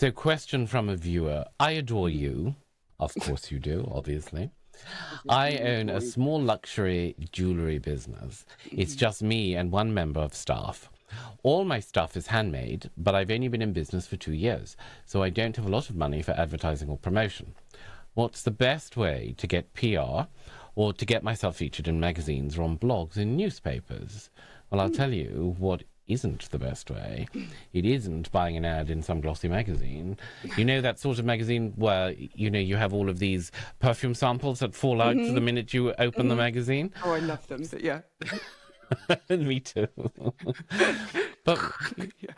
So, question from a viewer. I adore you. Of course you do, obviously. I own a small luxury jewelry business. It's just me and one member of staff. All my stuff is handmade, but I've only been in business for 2 years, so I don't have a lot of money for advertising or promotion. What's the best way to get PR or to get myself featured in magazines or on blogs in newspapers? Well, I'll tell you what isn't the best way. It isn't buying an ad in some glossy magazine. You know, that sort of magazine where, you have all of these perfume samples that fall out the minute you open the magazine? Oh, I love them, but yeah. Me too. But Yeah.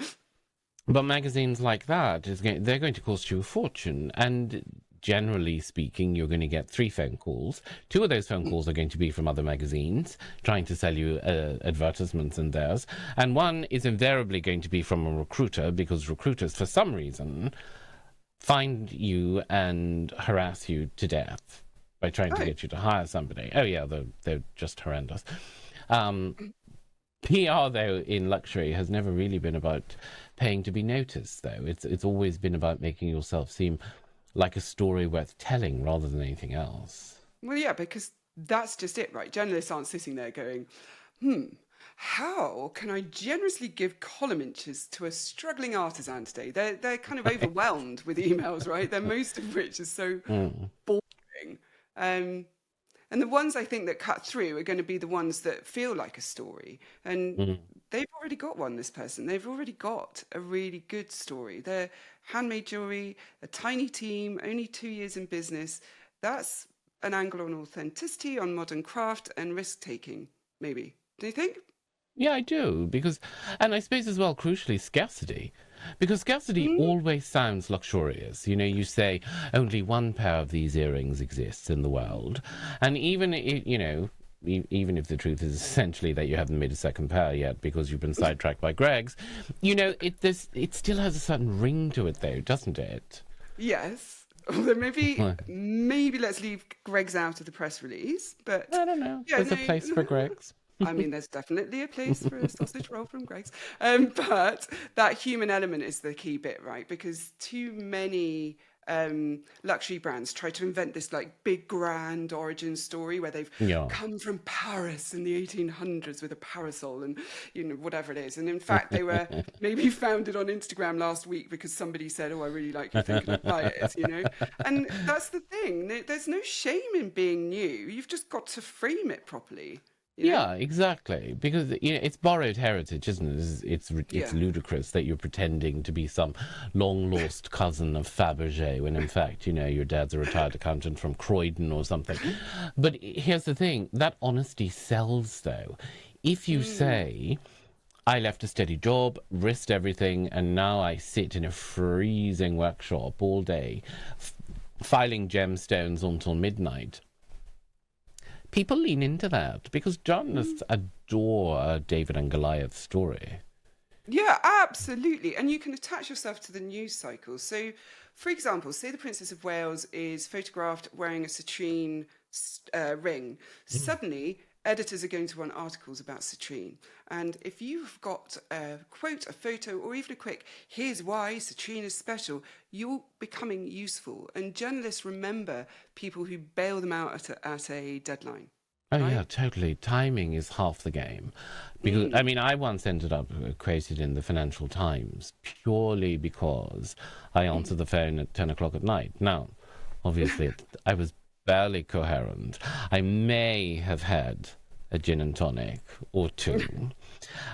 but magazines like that, they're going to cost you a fortune. And generally speaking, you're going to get 3 phone calls. 2 of those phone calls are going to be from other magazines trying to sell you advertisements in theirs. And 1 is invariably going to be from a recruiter, because recruiters, for some reason, find you and harass you to death by trying to get you to hire somebody. Oh, yeah, they're just horrendous. PR, though, in luxury has never really been about paying to be noticed, though. It's always been about making yourself seem like a story worth telling rather than anything else. Well, yeah, because that's just it, right? Journalists aren't sitting there going, how can I generously give column inches to a struggling artisan today? They're kind of overwhelmed with emails, right? They're most of which is so boring. And the ones I think that cut through are going to be the ones that feel like a story. And they've already got one, this person. They've already got a really good story. They're handmade jewelry, a tiny team, only 2 years in business. That's an angle on authenticity, on modern craft and risk-taking, maybe. Do you think? Yeah, I do, and I suppose as well, crucially, scarcity. Because scarcity always sounds luxurious. You say only 1 pair of these earrings exists in the world. And even if the truth is essentially that you haven't made a second pair yet because you've been sidetracked by Greg's, it still has a certain ring to it, though, doesn't it? Yes. Although maybe let's leave Greg's out of the press release. But I don't know. There's a place for Greg's. I mean, there's definitely a place for a sausage roll from Greg's. But that human element is the key bit, right? Because too many luxury brands try to invent this like big grand origin story where they've come from Paris in the 1800s with a parasol and whatever it is. And in fact, they were maybe founded on Instagram last week because somebody said, "Oh, I really like you thinking of buy it," And that's the thing. There's no shame in being new. You've just got to frame it properly. Yeah, exactly. Because it's borrowed heritage, isn't it? It's ludicrous that you're pretending to be some long lost cousin of Fabergé when in fact, your dad's a retired accountant from Croydon or something. But here's the thing: that honesty sells, though. If you say, "I left a steady job, risked everything, and now I sit in a freezing workshop all day, filing gemstones until midnight," people lean into that because journalists adore a David and Goliath story. Yeah, absolutely. And you can attach yourself to the news cycle. So, for example, say the Princess of Wales is photographed wearing a citrine ring. Suddenly, editors are going to want articles about citrine. And if you've got a quote, a photo, or even a quick, "Here's why citrine is special," you're becoming useful. And journalists remember people who bail them out at a deadline. Oh, Right? yeah, totally. Timing is half the game. Because, I once ended up quoted in the Financial Times purely because I answered the phone at 10 o'clock at night. Now, obviously, I was barely coherent. I may have had a gin and tonic or 2.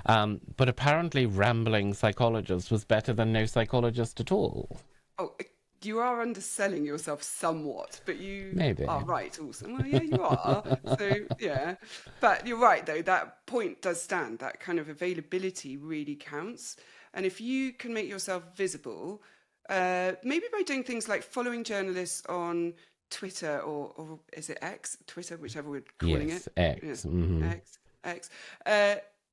But apparently rambling psychologist was better than no psychologist at all. Oh, you are underselling yourself somewhat, but you Maybe. are right also. Well, yeah, you are. So, yeah. But you're right, though. That point does stand. That kind of availability really counts. And if you can make yourself visible, maybe by doing things like following journalists on Twitter or is it X? Twitter, whichever we're calling Yes, it. X. X.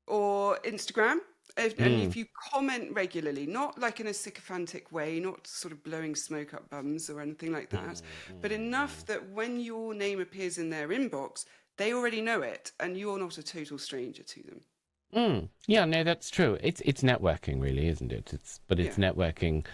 Or Instagram. And if you comment regularly, not like in a sycophantic way, not sort of blowing smoke up bums or anything like that, but enough that when your name appears in their inbox, they already know it and you're not a total stranger to them. Yeah, no, that's true. It's networking, really, isn't it? It's networking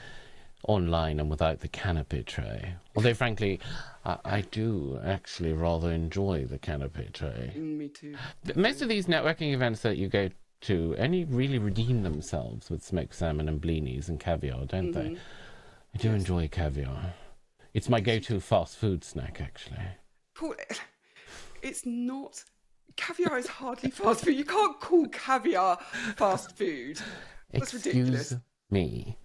online and without the canopy tray. Although, frankly, I do actually rather enjoy the canopy tray. Me too. Most Definitely. of these networking events that you go to only really redeem themselves with smoked salmon and blinis and caviar, don't they? I do Yes. enjoy caviar. It's my Yes, you go-to do. fast food snack, actually. Paul, it's not. Caviar is hardly fast food. You can't call caviar fast food. That's Excuse ridiculous. me.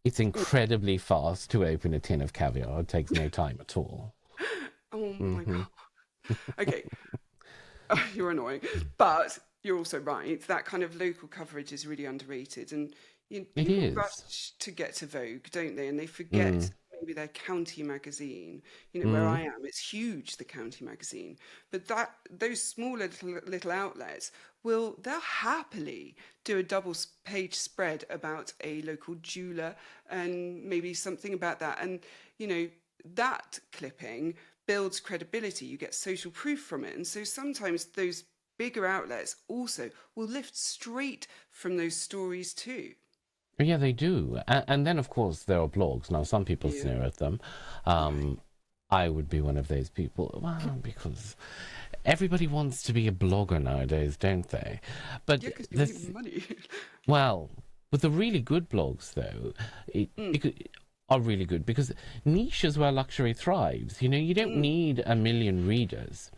It's incredibly fast to open a tin of caviar. It takes no time at all. Oh my Hmm. God. Okay, you're annoying. But you're also right. That kind of local coverage is really underrated. And It people is. rush to get to Vogue, don't they? And they forget Mm. maybe their county magazine. Where Mm. I am, it's huge, the county magazine. But those smaller little outlets they'll happily do a page spread about a local jeweler and maybe something about that. And, you know, that clipping builds credibility. You get social proof from it. And so sometimes those bigger outlets also will lift straight from those stories too. Yeah, they do. And then, of course, there are blogs. Now, some people Yeah. sneer at them. Right. I would be one of those people. Well, because everybody wants to be a blogger nowadays, don't they? But Yeah, because you make this, money. well, with the really good blogs, though, because, are really good because niche is where luxury thrives. You don't need a million readers.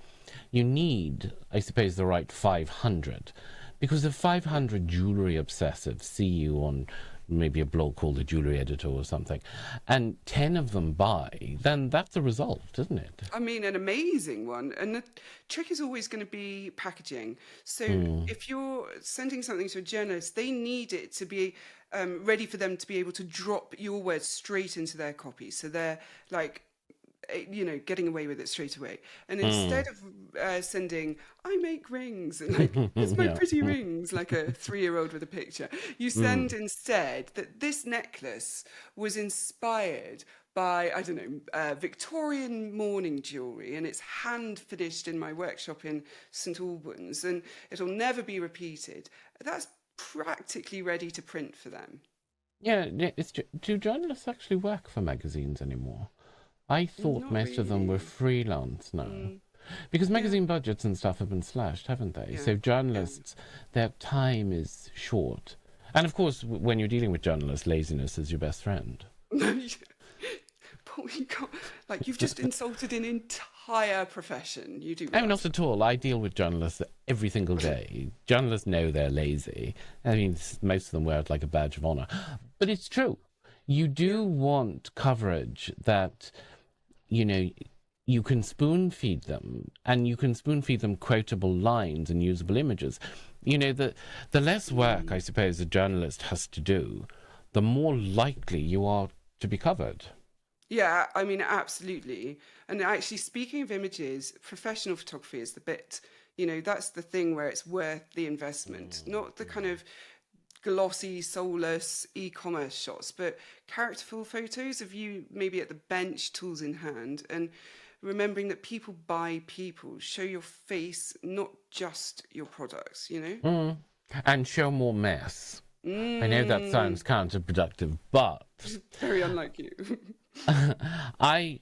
You need, I suppose, the right 500. Because if 500 jewelry obsessives see you on maybe a blog called the Jewelry Editor or something, and 10 of them buy, then that's a result, isn't it? I mean, an amazing one. And the trick is always going to be packaging. So Mm. if you're sending something to a journalist, they need it to be ready for them to be able to drop your words straight into their copy. So they're like, getting away with it straight away. And Mm. instead of sending, I make rings, and like, here's my Yeah. pretty rings, like a 3-year-old with a picture, you Mm. send instead that this necklace was inspired by, I don't know, Victorian mourning jewellery, and it's hand finished in my workshop in St Albans, and it'll never be repeated. That's practically ready to print for them. Yeah, do journalists actually work for magazines anymore? I thought Not most of them were really. freelance now. Mm, Because yeah, magazine budgets and stuff have been slashed, haven't they? yeah, So yeah. journalists, their time is short. And of course, when you're dealing with journalists, laziness is your best friend. Paul, you can't, like, you've just insulted an entire profession. You do Oh, realise not that. at all. I deal with journalists every single day. Journalists know they're lazy. I mean, most of them wear it like a badge of honor. But it's true. You Yeah. do want coverage that, you know, you can spoon feed them, and you can spoon feed them quotable lines and usable images. The less work, I suppose, a journalist has to do, the more likely you are to be covered. Yeah, I mean, absolutely. And actually, speaking of images, professional photography is the bit, that's the thing where it's worth the investment, not the kind of glossy, soulless e-commerce shots, but characterful photos of you maybe at the bench, tools in hand, and remembering that people buy people. Show your face, not just your products. Mm. And show more mess. I know that Mm, sounds counterproductive, but very unlike you. I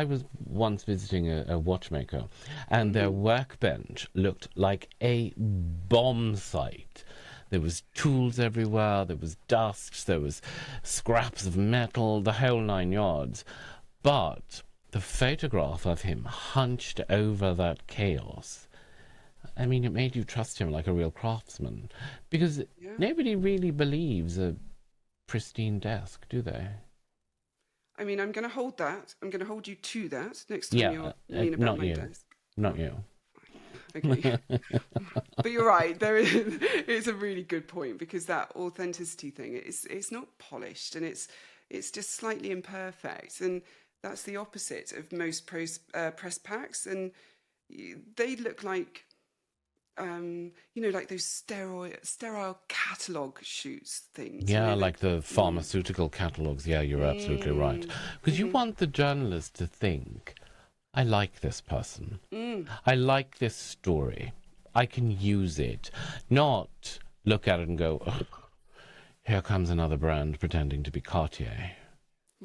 was once visiting a watchmaker, and their workbench looked like a bomb site. There was tools everywhere, there was dust, there was scraps of metal, the whole 9 yards. But the photograph of him hunched over that chaos, I mean, it made you trust him like a real craftsman, because Yeah. nobody really believes a pristine desk, do they? I mean, I'm going to hold that. I'm going to hold you to that next time Yeah, you're mean about not my you, desk. not Oh, you. okay. But you're right. It's a really good point because that authenticity thing, it's not polished and it's just slightly imperfect. And that's the opposite of most press packs. And they look like, like those sterile catalog shoots things, Yeah, that, like the mm, pharmaceutical catalogs. Yeah, you're absolutely right. mm, Because you hmm want the journalist to think, I like this person. mm, I like this story. I can use it. Not look at it and go, "Ugh, Here comes another brand pretending to be Cartier.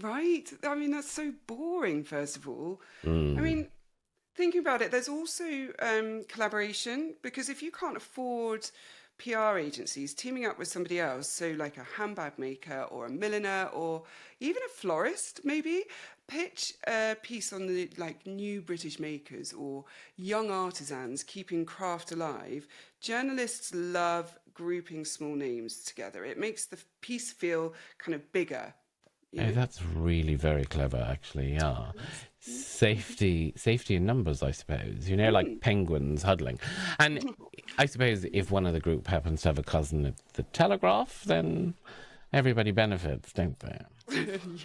Right? I mean, that's so boring, first of all. I Mm. mean, thinking about it, there's also collaboration because if you can't afford PR agencies teaming up with somebody else, so like a handbag maker or a milliner or even a florist, maybe pitch a piece on the like new British makers or young artisans keeping craft alive. Journalists love grouping small names together. It makes the piece feel kind of bigger, you Oh, know? that's really very clever, actually. Yeah, safety in numbers, I suppose. You know, like Mm. penguins huddling. And I suppose if one of the group happens to have a cousin at the Telegraph, then everybody benefits, don't they?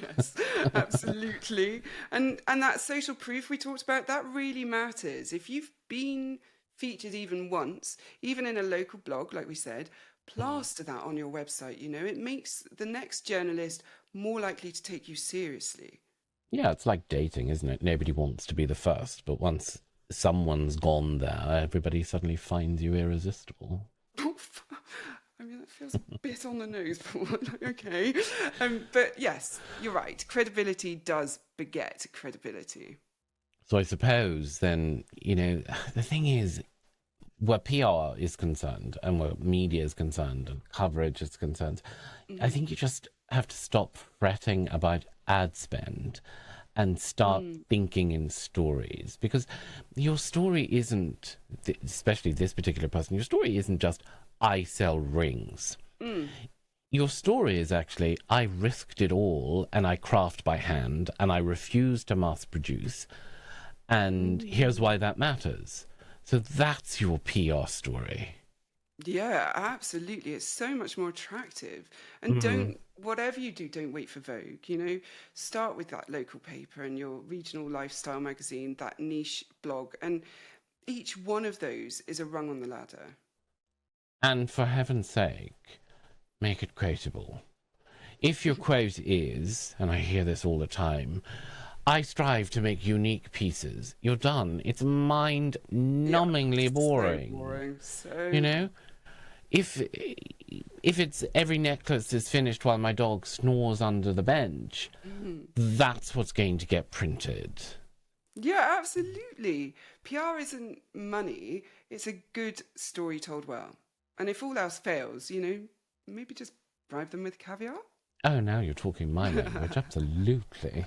Yes, absolutely. And that social proof we talked about, that really matters. If you've been featured even once, even in a local blog, like we said, plaster that on your website, you know, it makes the next journalist more likely to take you seriously. Yeah, it's like dating, isn't it? Nobody wants to be the first, but once someone's gone there, everybody suddenly finds you irresistible. I mean, that feels a bit on the nose, but okay. But yes, you're right. Credibility does beget credibility. So I suppose then, the thing is, where PR is concerned and where media is concerned and coverage is concerned, I Mhm. think you just have to stop fretting about ad spend and start Mm, thinking in stories, because your story isn't, especially this particular person, your story isn't just I sell rings. mm. Your story is actually I risked it all and I craft by hand and I refuse to mass produce, and here's why that matters. So that's your PR story. Yeah, absolutely. It's so much more attractive. And Hmm. whatever you do, don't wait for Vogue. You know, start with that local paper and your regional lifestyle magazine, that niche blog. And each one of those is a rung on the ladder. And for heaven's sake, make it quotable. If your quote is, and I hear this all the time, I strive to make unique pieces, you're done. It's mind Yeah, numbingly so boring. boring, You so know? If it's every necklace is finished while my dog snores under the bench, boring. that's what's going to get printed. Yeah, absolutely. PR isn't money, it's a good story told well. And if all else fails, you know, maybe just bribe them with caviar. Oh, now you're talking my language. Absolutely.